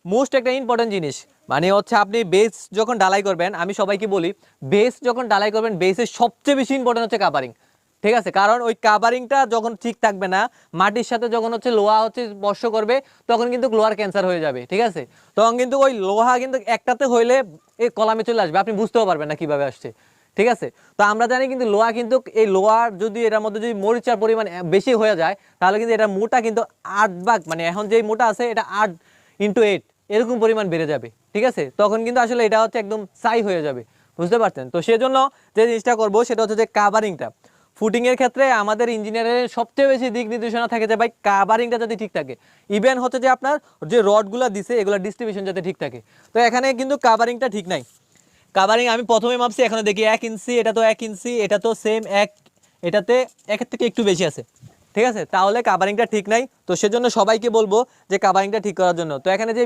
Most একটা important জিনিস, মানে হচ্ছে আপনি বেস যখন ডালাই করবেন, আমি সবাইকে বলি বেস যখন ডালাই করবেন বেসের সবচেয়ে বেশি ইম্পর্টেন্ট হচ্ছে কাভারিং। ঠিক আছে, কারণ ওই কাভারিংটা যখন ঠিক থাকবে না, মাটির সাথে যখন হচ্ছে লোহা হচ্ছে স্পর্শ করবে, তখন কিন্তু লোহার ক্যান্সার হয়ে যাবে। ঠিক আছে, তখন কিন্তু ওই লোহা কিন্তু একটাতে হইলে এই কলামে চলে আসবে, আপনি বুঝতেও পারবেন না কিভাবে আসছে। ঠিক আছে, তো আমরা জানি কিন্তু লোহা কিন্তু এই লোহার যদি এটার মধ্যে যদি মরিচার পরিমাণ বেশি হয়ে যায়, তাহলে কিন্তু এটা মোটা কিন্তু 8 ভাগ, মানে এখন যেই মোটা আছে এটা 8 × 8 এরকম পরিমাণ বেড়ে যাবে। ঠিক আছে, তখন কিন্তু আসলে এটা হচ্ছে একদম ছাই হয়ে যাবে, বুঝতে পারছেন? তো সেজন্য যে জিনিসটা করবো সেটা হচ্ছে যে কাভারিংটা। ফুটিংয়ের ক্ষেত্রে আমাদের ইঞ্জিনিয়ারের সবচেয়ে বেশি দিক নির্দেশনা থাকে যে ভাই কাভারিংটা যাতে ঠিক থাকে, ইভেন হচ্ছে যে আপনার যে রডগুলো দিছে এগুলো ডিস্ট্রিবিউশন যাতে ঠিক থাকে। তো এখানে কিন্তু কাভারিংটা ঠিক নাই। কাভারিং আমি প্রথমে মাপছি, এখানে দেখি 1 ইঞ্চি, এটা তো 1 ইঞ্চি, এটা তো সেম এক, এটাতে একের থেকে একটু বেশি আছে। ঠিক আছে, তাহলে কাভারিংটা ঠিক নাই। তো সেজন্য সবাইকে বলবো যে কাভারিংটা ঠিক করার জন্য। তো এখানে যে